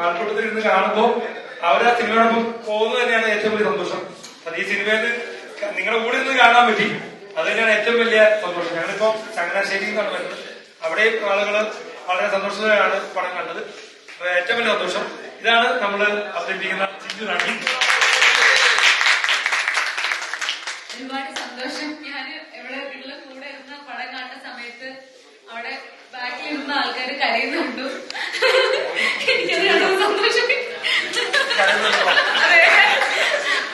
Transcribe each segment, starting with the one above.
ആൾക്കൂട്ടത്തിൽ ഇരുന്ന് കാണുമ്പോൾ അവരാ സിനിമയോടൊപ്പം പോകുന്നത് തന്നെയാണ് ഏറ്റവും വലിയ സന്തോഷം. അത് ഈ സിനിമയിൽ നിങ്ങളുടെ കൂടെ നിന്ന് കാണാൻ പറ്റി, അത് തന്നെയാണ് ഏറ്റവും വലിയ സന്തോഷം. ഞങ്ങളിപ്പോ ചങ്ങനാശ്ശേരിയിൽ നിന്നാണ് വരുന്നത്. അവിടെയും ആളുകൾ വളരെ സന്തോഷത്തോടെയാണ് പടം കണ്ടത്. ഏറ്റവും വലിയ സന്തോഷം. ഇതാണ് നമ്മൾ അവതരിപ്പിക്കുന്ന ചിഞ്ചു റാണി. ഒരുപാട് സന്തോഷം. ഞാൻ ഇവിടെ വീട്ടിലെ കൂടെ ഇരുന്ന പടം കാണുന്ന സമയത്ത് അവിടെ ബാക്കിൽ ഇരുന്ന ആൾക്കാർ കരയുന്നുണ്ടു. എനിക്കത് സന്തോഷം.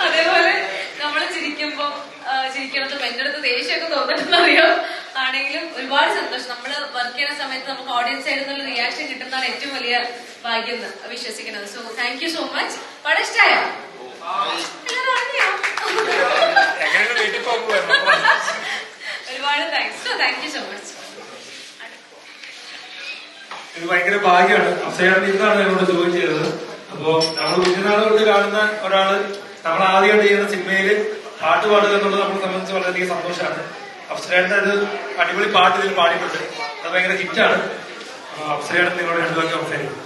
അതേപോലെ നമ്മൾ ചിരിക്കണതും എന്റെ അടുത്ത് ദേഷ്യമൊക്കെ തോന്നിട്ടെന്നറിയോ ആണെങ്കിലും ഒരുപാട് സന്തോഷം. നമ്മൾ വർക്ക് ചെയ്യുന്ന സമയത്ത് നമുക്ക് ഓഡിയൻസ് ആയിരുന്നുള്ള റിയാക്ഷൻ കിട്ടുന്നതാണ് ഏറ്റവും വലിയ ഭാഗ്യം എന്ന് വിശ്വസിക്കുന്നത്. So thank you so much. പടം ഇഷ്ടമായോ? ഒരുപാട് thanks. Thank you so much. ഇത് ഭയങ്കര ഭാഗ്യമാണ്. അഫ്സയാണ് ഇന്നാണ് ഞങ്ങളോട് ജോയിൻ ചെയ്തത്. അപ്പോ നമ്മൾ കുഞ്ഞുനാൾ കൊണ്ട് കാണുന്ന ഒരാള് നമ്മൾ ആദ്യമായിട്ട് ചെയ്യുന്ന സിനിമയിൽ പാട്ട് പാടുക എന്നുള്ളത് നമ്മളെ സംബന്ധിച്ച് വളരെയധികം സന്തോഷമാണ്. അഫ്സരയുടെ ഒരു അടിപൊളി പാട്ട് ഇതിൽ പാടിയിട്ടുണ്ട്. അത് ഭയങ്കര ഹിറ്റാണ്. അഫ്സരയുടെ നിങ്ങളോട് രണ്ടുപേർക്ക് സംസാരിക്കും.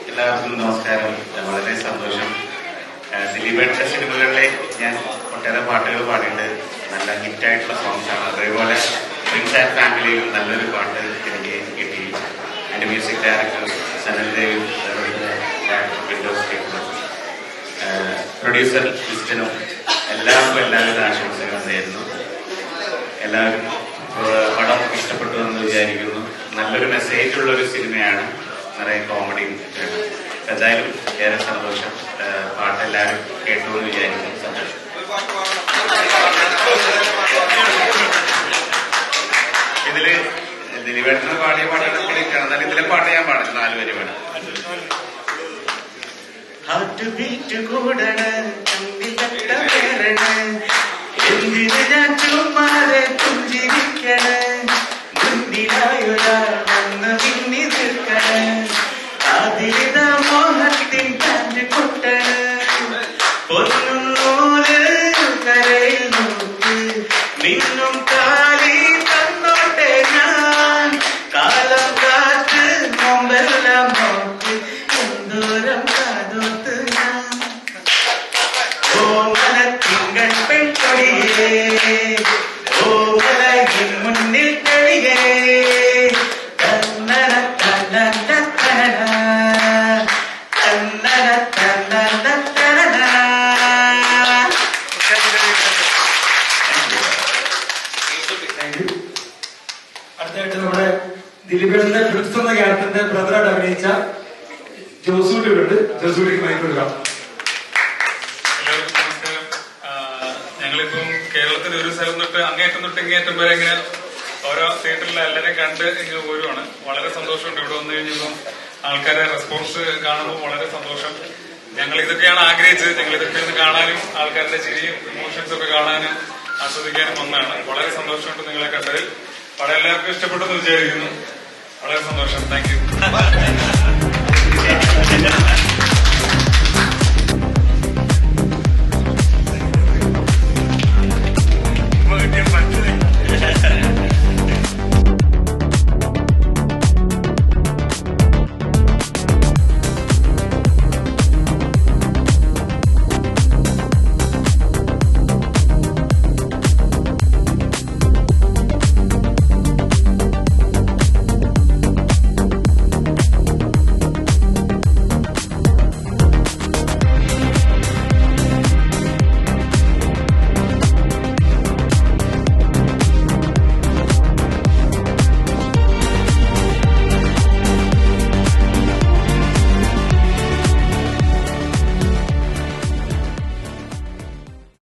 എല്ലാവർക്കും നമസ്കാരം. വളരെ സന്തോഷം. ദിലീപേട്ടന്റെ സിനിമകളിലെ ഞാൻ ഒട്ടേറെ പാട്ടുകൾ പാടിയിട്ട് നല്ല ഹിറ്റായിട്ടുള്ള സോങ്സാണ്. അതേപോലെ പ്രിൻസ് ആൻഡ് ഫാമിലിയിലും നല്ലൊരു പാട്ട് എനിക്ക് കിട്ടി. എൻ്റെ മ്യൂസിക് ഡയറക്ടർ സനൽദേവും പ്രൊഡ്യൂസർ ക്രിസ്റ്റനും എല്ലാവർക്കും എല്ലാവിധ ആശംസകൾ നേരുന്നു. എല്ലാവരും പടം ഇഷ്ടപ്പെട്ടു എന്ന് വിചാരിക്കുന്നു. നല്ലൊരു മെസ്സേജ് ഉള്ള ഒരു സിനിമയാണ്. നിറയെ കോമഡി. എന്തായാലും ഏറെ സന്തോഷം. പാട്ട് എല്ലാവരും കേട്ടു എന്ന് വിചാരിക്കുന്നു. സന്തോഷം. ഇതില് ദിലീപേട്ടന് പാടിയ പാട്ടുകൾ എന്നാലും ഇതിലെ പാട്ട് ഞാൻ പാടും. 4 വരി വേണം. ഹാർട്ട് ബീറ്റ് കൂടണ എന്തിന് ഞാൻ ചുമ്മാതെ പുഞ്ചിരിക്കണ മുന്നിലായൊരാൾ വന്ന് പിന്നി നിൽക്കണ ആതിരിത മോഹത്തിൻ കാറ്റ് കൊട്ടണ പൊന്നും നൂല് കരയിൽ നോക്ക് മിന്നും കാലി തന്നോട്ടെ ഞാൻ കാലം കാറ്റ് മുമ്പെല്ലാം നോക്ക് എന്തോരം കാതോത്ത് ഞാൻ ഓമനത്തിങ്കൾ പെൺകൊടിയേ ഓമലകിൻ മുന്നിൽ തെളിയേ തന്നന തന്നന തനന തന്നന തന്നന തനന. അടുത്തായിട്ട് നമ്മുടെ ദിലീപേട്ടന്റെ ഫിലിപ്സ് എന്ന ക്യാരക്ടറിന്റെ ബ്രദറായിട്ട് അഭിനയിച്ച ജോസൂട്ടിയുണ്ട്. ജോസൂട്ടിക്ക് മൈക്ക് കൊടുക്കാം. എല്ലാവർക്കും നമസ്കാരം. ഞങ്ങളിപ്പം കേരളത്തിൽ ഒരു സ്ഥലം തൊട്ട് അങ്ങേറ്റം തൊട്ട് ഇങ്ങേറ്റം വരെ ഇങ്ങനെ ഓരോ തിയേറ്ററിൽ എല്ലാവരെയും കണ്ട് ഇങ്ങനെ പോരുവാണ്. വളരെ സന്തോഷമുണ്ട്. ഇവിടെ വന്നു കഴിഞ്ഞപ്പം ആൾക്കാരെ റെസ്പോൺസ് കാണുമ്പോൾ വളരെ സന്തോഷം. ഞങ്ങൾ ഇതൊക്കെയാണ് ആഗ്രഹിച്ചത്. ഞങ്ങൾ ഇതൊക്കെ ഒന്ന് കാണാനും ആൾക്കാരുടെ ചിരിയും ഇമോഷൻസ് ഒക്കെ കാണാനും ആസ്വദിക്കാനും വന്നതാണ്. വളരെ സന്തോഷമുണ്ട് നിങ്ങളെ കണ്ടതിൽ. പടം എല്ലാവർക്കും ഇഷ്ടപ്പെട്ടെന്ന് വിചാരിക്കുന്നു. വളരെ സന്തോഷം. Thank you.